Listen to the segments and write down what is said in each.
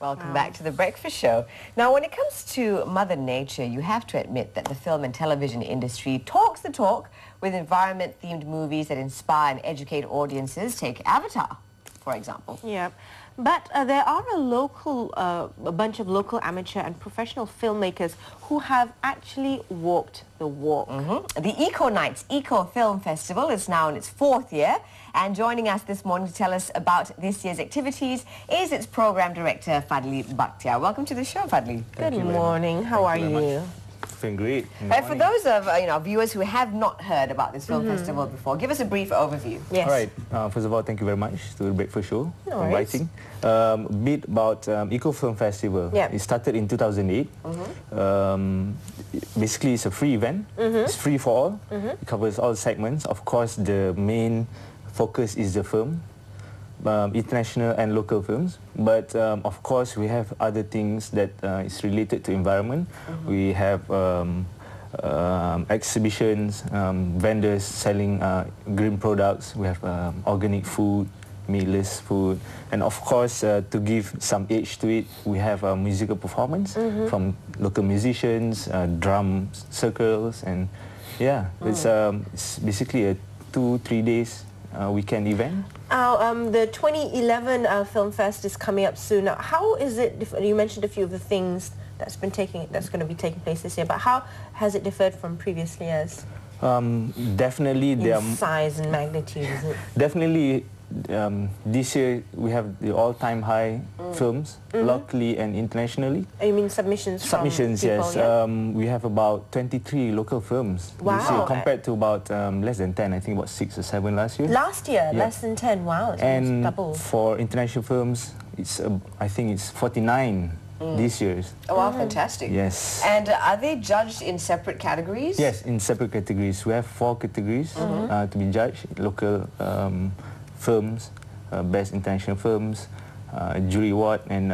Welcome back to The Breakfast Show. Now, when it comes to Mother Nature, you have to admit that the film and television industry talks the talk with environment-themed movies that inspire and educate audiences. Take Avatar, for example. Yeah, but there are a bunch of local amateur and professional filmmakers who have actually walked the walk. The EcoKnights Eco Film Festival is now in its 4th year, and joining us this morning to tell us about this year's activities is its program director, Fadli Bakhtiar. Welcome to the show, Fadli. Good morning. How are you? Feeling great. For those of viewers who have not heard about this film festival before, give us a brief overview. Yes. All right. First of all, thank you very much to the Breakfast Show for worries. inviting. A bit about Eco Film Festival. Yep. It started in 2008. Basically, it's a free event. It's free for all. It covers all segments. Of course, the main focus is the film. International and local films, but of course we have other things that is related to environment. We have exhibitions, vendors selling green products. We have organic food, meatless food, and of course to give some edge to it, we have a musical performance from local musicians, drum circles, and yeah, it's basically a 2-3 days weekend event. The 2011 Film Fest is coming up soon. Now, how is it? You mentioned a few of the things that's going to be taking place this year, but how has it differed from previous years? Definitely, in size and magnitude, is it? Definitely, this year we have the all-time high films, locally and internationally. You mean submissions? Submissions, from people, yes. yeah? We have about 23 local films this year, compared to about less than 10. I think about 6 or 7 last year. Last year, yeah. Less than 10. Wow, it's and doubled. For international films, it's I think it's 49 this year. Oh, wow, fantastic. Yes. And are they judged in separate categories? Yes, in separate categories. We have 4 categories to be judged. Local films, best international films, jury award, and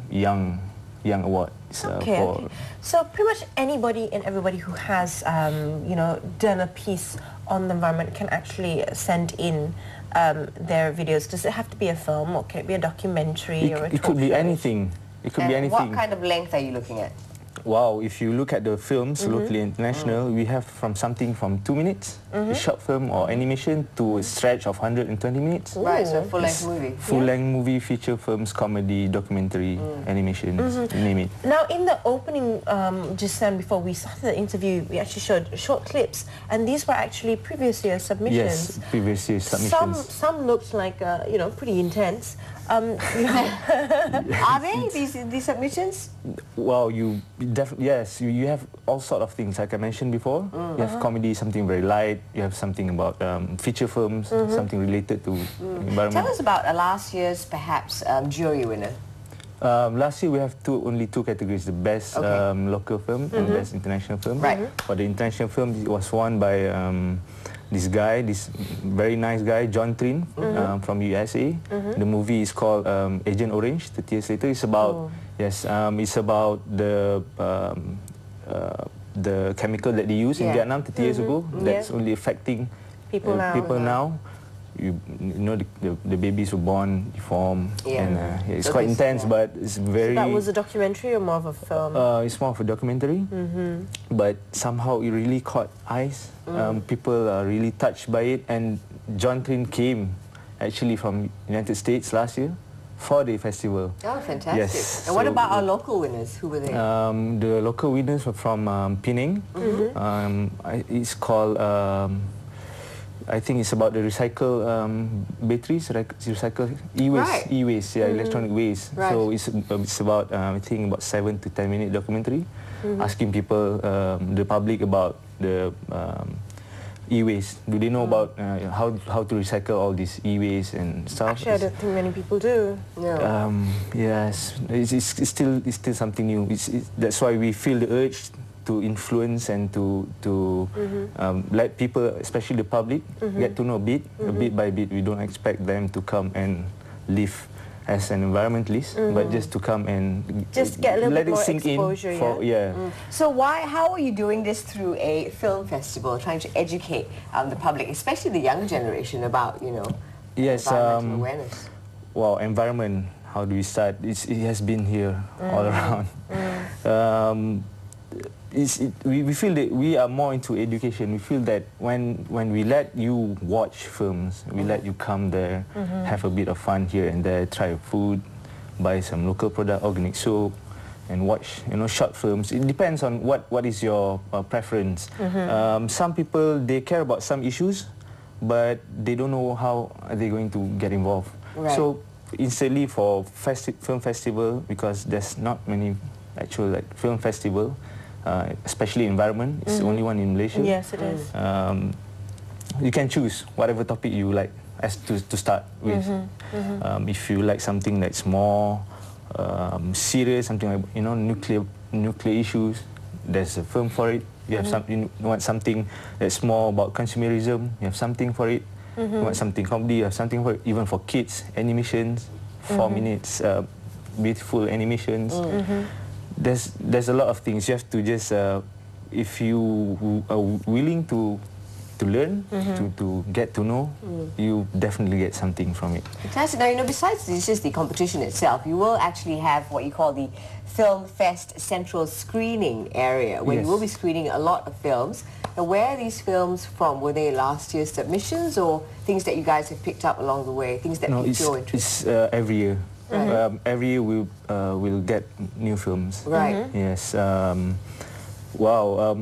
young award. Okay. So pretty much anybody and everybody who has done a piece on the environment can actually send in their videos. Does it have to be a film, or can it be a documentary? It could be anything. It could be anything. What kind of length are you looking at? Wow, if you look at the films, locally and international, we have something from 2 minutes, a short film or animation, to a stretch of 120 minutes. Right, so a full-length movie. Full-length movie, feature films, comedy, documentary, animations, you name it. Now, in the opening, just then before we started the interview, we actually showed short clips, and these were actually previous year's submissions. Yes, previous year's submissions. Some looked like, pretty intense. Are they, these submissions? Well, yes, you have all sort of things, like I mentioned before. You have comedy, something very light. You have something about feature films, something related to environment. Tell us about last year's, perhaps, jury winner. Last year we have only two categories: the best local film and best international film. Right. For the international film, it was won by this very nice guy, John Trin, from USA. The movie is called Agent Orange. 30 years later, it's about it's about the chemical that they used in Vietnam 30 years ago. That's only affecting people now. You know, the babies were born deformed, and it's quite intense, but it's very... So that was a documentary or more of a film? It's more of a documentary, but somehow it really caught eyes. People are really touched by it, and John Trin came actually from United States last year for the festival. Oh, fantastic. Yes. And what about our local winners? Who were they? The local winners were from Penang. It's called... I think it's about the recycle batteries, recycle e-waste, electronic waste. Right. So it's about I think about 7 to 10 minute documentary, asking people, the public, about the e-waste. Do they know about how to recycle all this e-waste and stuff? Actually, I don't think many people do. No. Yes, it's still something new. That's why we feel the urge to influence and to let people, especially the public, get to know bit by bit. We don't expect them to come and live as an environmentalist, but just to come and just get a little bit more sink exposure. In. So how are you doing this through a film festival, trying to educate the public, especially the younger generation, about environmental awareness? Well, environment. how do we start? It has been here all around. We feel that we are more into education. We feel that when we let you watch films, we let you come there, have a bit of fun here and there, try food, buy some local product, organic soap, and watch short films. It depends on what is your preference. Some people, they care about some issues, but they don't know how are they going to get involved. Right. So instantly for film festival, because there's not many actual film festival, especially environment. It's the only one in Malaysia. Yes, it is. You can choose whatever topic you like as to start with. If you like something that's more serious, something like nuclear issues, there's a film for it. You have you want something that's more about consumerism, you have something for it. You want something comedy, you have something for it. Even for kids, animations, 4 minutes, beautiful animations. There's a lot of things. You have to just, if you are willing to learn, to get to know, you definitely get something from it. Fantastic. Now, besides just the competition itself, you will actually have what you call the Film Fest Central Screening Area, where you will be screening a lot of films. Now, where are these films from? Were they last year's submissions or things that you guys have picked up along the way, things that piqued your interest? It's every year. Every year we'll get new films. Right. Yes. Wow.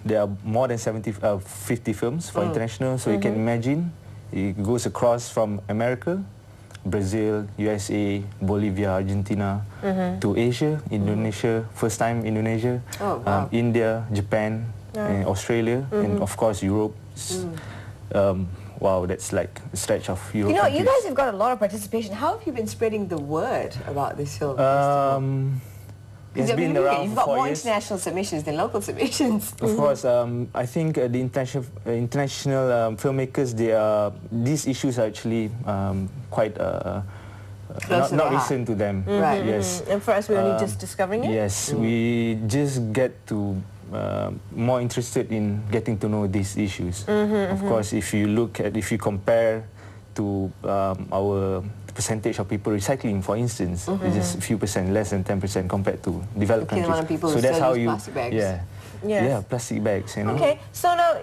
There are more than 50 films for international, so you can imagine it goes across from America, Brazil, USA, Bolivia, Argentina, to Asia, Indonesia, first time Indonesia, India, Japan, and Australia, and of course Europe. Wow, that's like a stretch of Europe. You guys have got a lot of participation. How have you been spreading the word about this film festival? It's been around you've got 4 more years. international submissions than local submissions. Of course, I think the international filmmakers, these issues are actually quite not recent to them. Right. Yes. And for us, we're only just discovering it? Yes, we just get to more interested in getting to know these issues. Of course, if you compare to our percentage of people recycling, for instance, it's just a few percent, less than 10% compared to developed countries. So that's how you plastic bags. Yeah, plastic bags. Okay, so now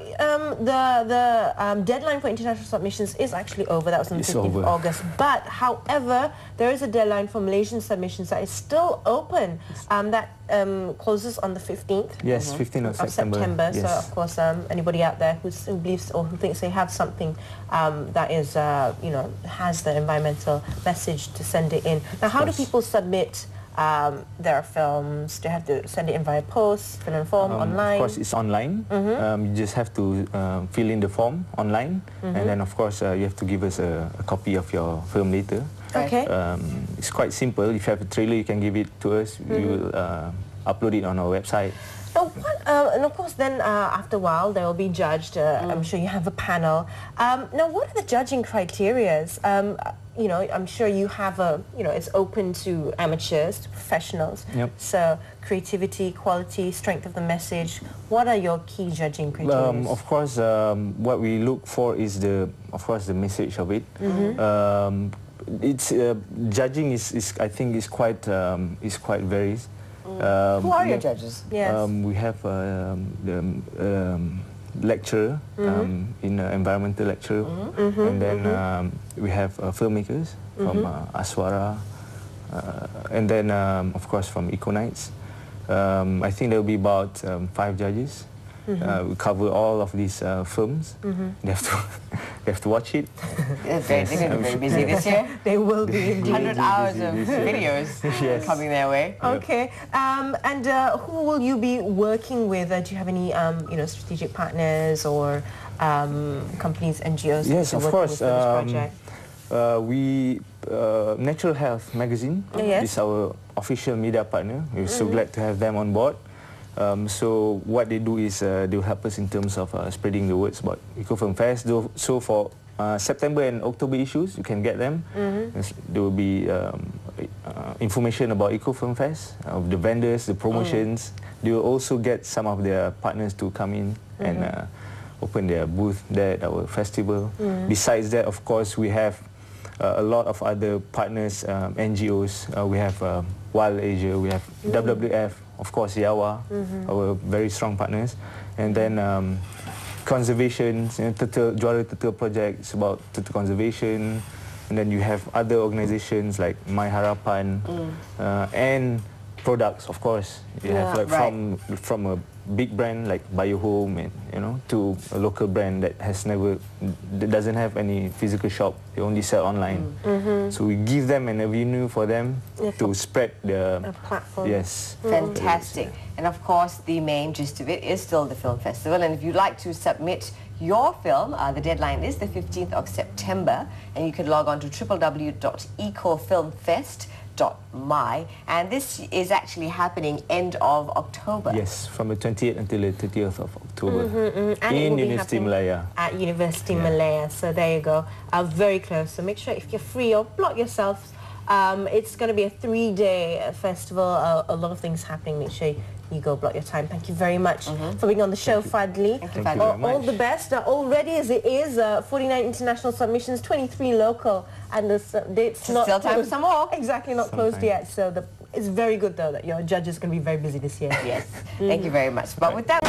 the deadline for international submissions is actually over. That was on the 15th of August. But however, there is a deadline for Malaysian submissions that is still open. That closes on the 15th. Yes, 15th of September. Yes. So of course, anybody out there who believes or who thinks they have something that is has the environmental message, to send it in. Now, how do people submit their films? Do you have to send it in via post, fill in a form, online? Of course, it's online. You just have to fill in the form online, and then of course you have to give us a copy of your film later. Okay. It's quite simple. If you have a trailer, you can give it to us. We will upload it on our website. So and of course then after a while they will be judged. I'm sure you have a panel. Now, what are the judging criterias? I'm sure you have it's open to amateurs, to professionals. Yep. So creativity, quality, strength of the message. What are your key judging criteria? Of course, what we look for is the message of it. It's judging I think is quite varies. Who are your judges? Yes. We have the lecturer, environmental lecturer, and then we have filmmakers from Aswara, and then of course from EcoKnights. I think there will be about 5 judges. We cover all of these films. They have to watch it. They're going to be very busy this year. They will be indeed. 100 hours of videos coming their way. Okay, and who will you be working with? Do you have any strategic partners or companies, NGOs? Yes, of course. For this project? Natural Health magazine is our official media partner. We're so glad to have them on board. So what they do is they'll help us in terms of spreading the words about EcoFilm Fest. So for September and October issues, you can get them. There will be information about EcoFilm Fest, of the vendors, the promotions. They will also get some of their partners to come in and open their booth there at our festival. Besides that, of course, we have a lot of other partners, NGOs. We have Wild Asia, we have WWF, of course Yawa, our very strong partners. And then conservation, turtle, Juara Turtle projects about turtle conservation. And then you have other organizations like My Harapan and products, of course. You have like from a big brand like Biohome, and to a local brand that doesn't have any physical shop. They only sell online. So we give them an avenue for them to spread the platform. Yes. Fantastic. And of course, the main gist of it is still the film festival. And if you'd like to submit your film, the deadline is the 15th of September, and you can log on to www.ecofilmfest.my, and this is actually happening end of October. Yes, from the 28th until the 30th of October And in University Malaya. At University Malaya, so there you go. Very close, so make sure if you're free or block yourself. It's going to be a 3-day festival, a lot of things happening. Make sure you go block your time. Thank you very much for being on the show, Fadli. Thank you very much. All the best. Already as it is, 49 international submissions, 23 local, and the date's not still time for some more. Exactly, not closed yet. So it's very good, though, that your judge is going to be very busy this year. Yes. Thank you very much. But with that...